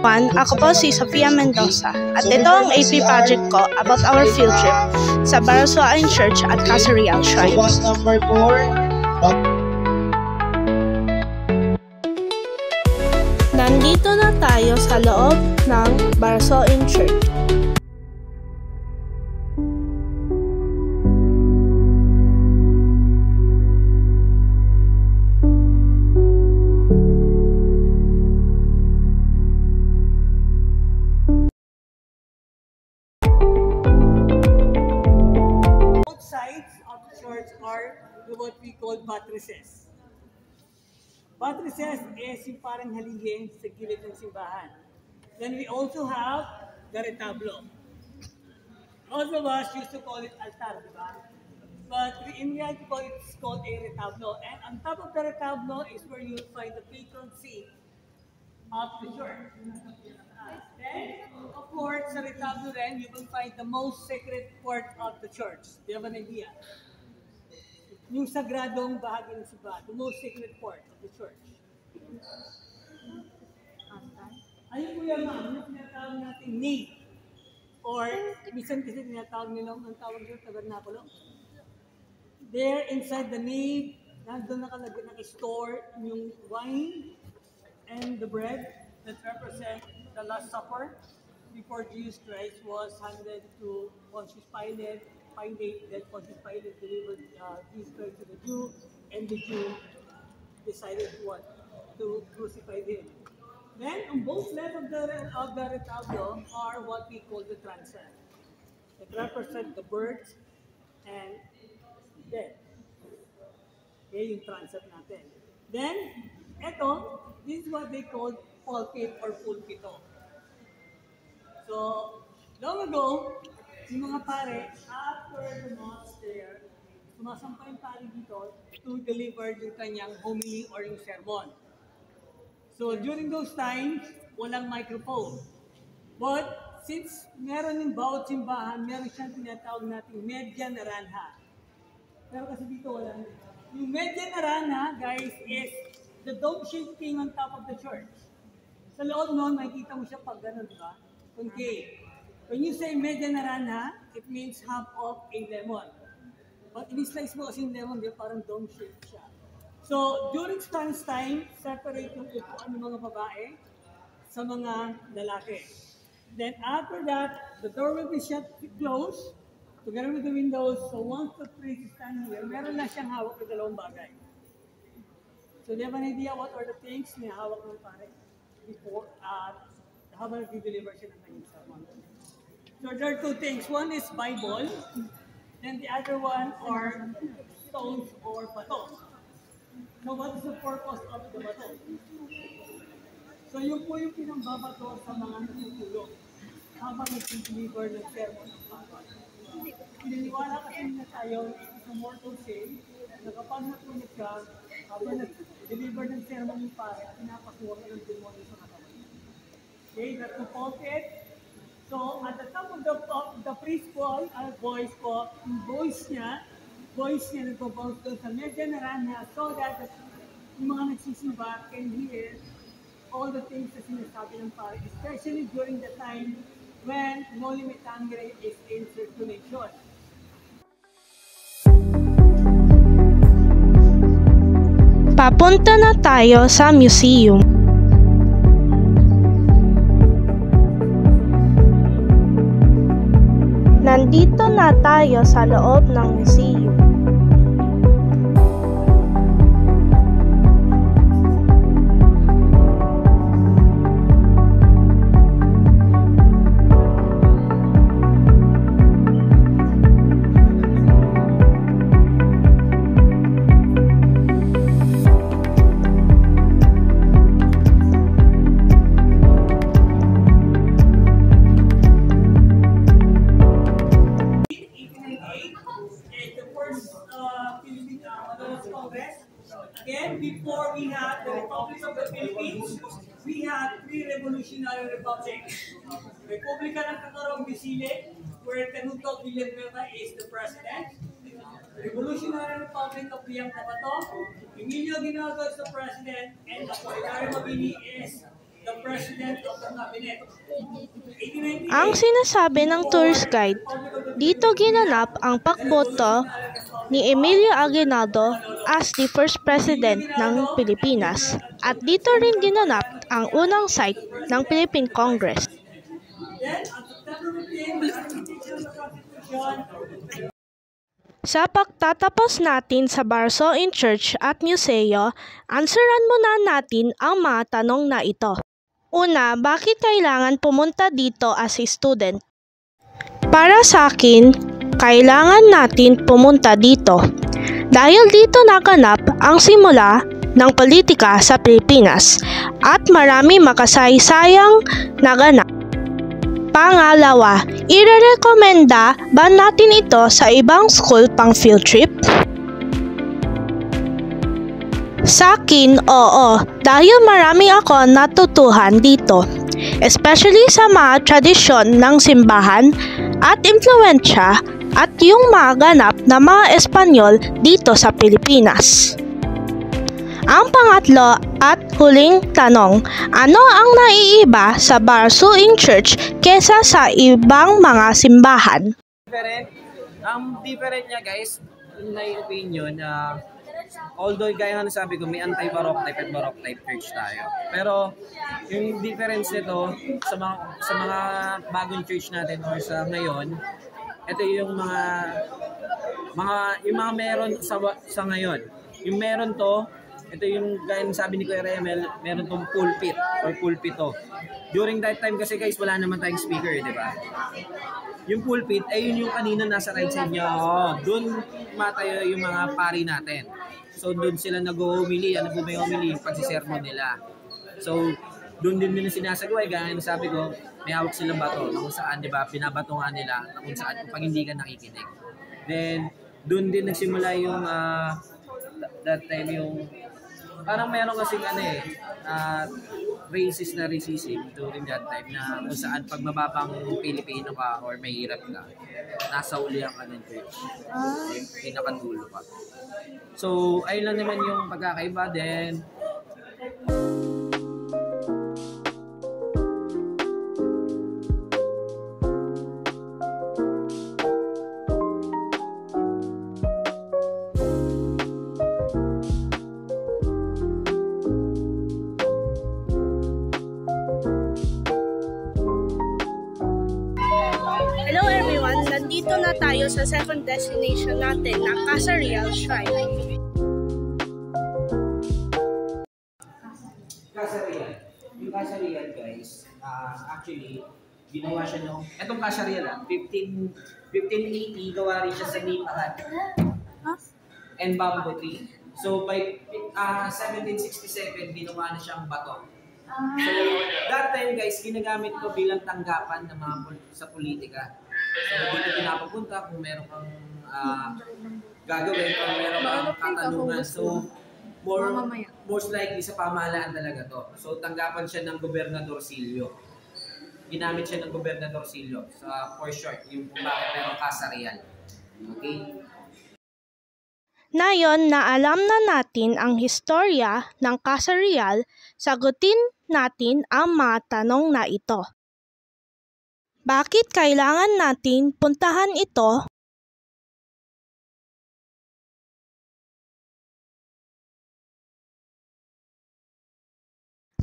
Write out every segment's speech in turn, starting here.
Ako po si Sofia Mendoza at ito ang AP project ko about our field trip sa Barasoain Church at Casa Real Shrine. Number 4. Nandito na tayo sa loob ng Barasoain Church. Are what we call buttresses. Buttresses is yung parang haligin sa gilid ng simbahan. Then we also have the retablo. Most of us used to call it altar, diba? But in reality, it's called a retablo. And on top of the retablo is where you will find the patron saint of the church. Then, of course, sa retablo then, you will find the most sacred part of the church. Do you have an idea? Yung sagradong bahagi ng simbahan, the most sacred part of the church. Ayun po yan, ma'am, yung tinatawag natin nave. Or, minsan kasi tinatawag nila, ang tawag nila tabernakulo. There, inside the nave, nandun nakalagay, naka-store yung wine and the bread that represent the Last Supper before Jesus Christ was handed to Pontius Pilate. That Pontius Pilate delivered Jesus Christ to the Jew, and the Jew decided to crucify him. Then, on both sides of the retablo are what we call the transept. It represent the birth and death. Okay, yung transept natin. Then, this is what they call pulpit or pulpito. So, long ago, yung mga pare, after the mass there, sumasampa yung pare dito to deliver yung kanyang homily or yung sermon. So during those times, walang microphone. But since meron yung bawat simbahan, meron siyang tinatawag natin media naranja. Pero kasi dito wala. Yung media naranja, guys, is the dome-shaped thing on top of the church. Sa loob nun, makikita mo siya pag gano'n, diba? Concave. When you say media naranja, it means half of a lemon. But in-slice mo kasi yung lemon, parang dome-shaped siya. So, during Spanish time, separate yung upuan ng mga babae sa mga lalaki. Then after that, the door will be closed, together with the windows. So once the priest is standing here, meron na siyang hawak ng dalawang bagay. So, do you have an idea what are the things na hawak ng pare before, habang nag-deliver siya ng kanyang sermon? So there are two things. One is Bible, then the other one are stones or bato. So what is the purpose of the bato? So yun po yung pinambabato sa mga natutulog habang nag-deliver ng sermon ng Papa. Pinaniwala kasi na tayo sa mortal sin na kapag natulog ka, habang nag-deliver ng sermon ng Papa, pinapasuwa ka ng demonyo sa katawan. Okay, that's the pulpit. So, at the top of the priest voice ko, yung voice niya nagpo-bounce doon sa media naranja so that yung mga nagsisimba can hear all the things na sinasabi ng pare, especially during the time when Noli Me Tangere is in circulation. Papunta na tayo sa museum. Nandito na tayo sa loob ng museum. Again, before we had the Republic of the Philippines, we had three revolutionary republics. Republika ng Camarong Bisile, where Tenuto Villanueva is the president. Revolutionary Republic of Liang Tabato, Emilio Aguinaldo is the president, and Apolinario Mabini is the President of the Cabinet. 1898, Ang sinasabi ng tourist guide, dito ginanap ang pagboto ni Emilio Aguinaldo as the first president ng Pilipinas at dito rin ginanap ang unang site ng Philippine Congress. then on September 15, the ratification of the Constitution. Sa pagtatapos natin sa Barsoing Church at Museo, answeran muna natin ang mga tanong na ito. Una, bakit kailangan pumunta dito as a student? Para sa akin, kailangan natin pumunta dito. Dahil dito naganap ang simula ng politika sa Pilipinas at marami makasaysayang naganap. Pangalawa, irerekomenda ba natin ito sa ibang school pang field trip? Sa akin, oo, dahil marami ako natutuhan dito, especially sa mga tradisyon ng simbahan at impluwensya at yung mga ganap na mga Espanyol dito sa Pilipinas. Ang pangatlo at huling tanong, ano ang naiiba sa Barsoing Church kesa sa ibang mga simbahan? Ang different niya guys, in my opinion, although gaya nga nasabi ko, may anti-baroque type at baroque type church tayo. Pero yung difference nito sa mga bagong church natin or sa ngayon, ito yung mga meron sa ngayon. Yung meron to, ito yung gaya ng sabi ni Kuya Remel, meron tong pulpit or pulpito. During that time kasi guys, wala naman tayong speaker, di ba? Yung pulpit, ay yun yung kanina nasa right side niya. Doon matayo yung mga pari natin. So doon sila nag-humili, ano po ba yung humili? Yung pagsisermon nila. So doon din nila sinasagawa, gaya ng sabi ko, may hawak silang bato, na kung saan, di ba, binabatungan nila, na kung saan, pag hindi ka nakikinig. Then, doon din nagsimula yung, that time yung, parang meron kasing racist na racism during that time na kung saan pag mababang Pilipino ka or may hirap ka, nasa uli ang ng church. Pinakadulo ka. So, ayun lang naman yung pagkakaiba din. Hello everyone! Nandito na tayo sa second destination natin na Casa Real Shrine. Casa Real. Yung Casa Real guys, actually, ginawa siya nung, etong Casa Real 1580, gawa rin siya sa Nipahan and bamboo tree. So by 1767, ginawa na siyang bato. So that time guys, ginagamit ko bilang tanggapan ng mga sa politika. So dito pinapapunta kung meron kang gagawin, kung meron kang katanungan. So most likely sa pamahalaan talaga to. So tanggapan siya ng Gobernador Silio. Ginamit siya ng Gobernador Silio. For short, yung kung bakit meron Casa Real. Okay? Ngayon na alam na natin ang historya ng Casa Real, sagutin natin ang mga tanong na ito. Bakit kailangan natin puntahan ito?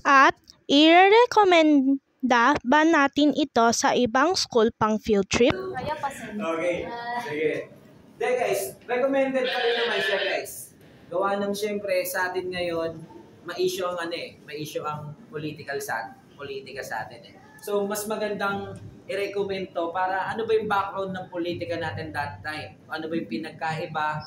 At irerekomenda ba natin ito sa ibang school pang field trip? Okay, sige. Then guys, recommended pa rin naman siya guys. Gawa ng syempre sa atin ngayon, ma-issue ang ma-issue ang politika sa atin . So mas magandang i-recommend to para ano ba yung background ng politika natin that time? Ano ba yung pinagkaiba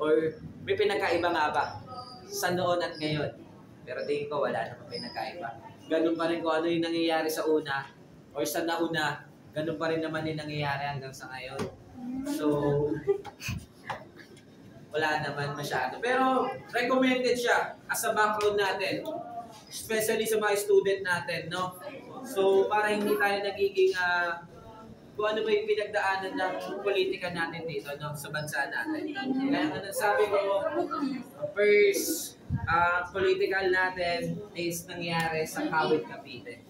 or may pinagkaiba nga ba sa noon at ngayon? Pero tingin ko wala namang pinagkaiba. Ganun pa rin kung ano yung nangyayari sa una or sa nauna, ganun pa rin naman yung nangyayari hanggang sa ngayon. So, wala naman masyado. Pero, recommended siya as a background natin. Especially sa mga student natin, no? So, para hindi tayo nagiging, kung ano ba yung pinagdaanan ng politika natin dito, no? Sa bansa natin. Kaya nga sabi ko, first political natin is nangyari sa Kawit, Cavite.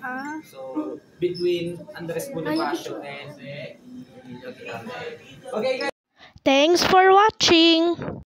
Ah. So, between Andres Bonifacio and Okay, guys. Thanks for watching!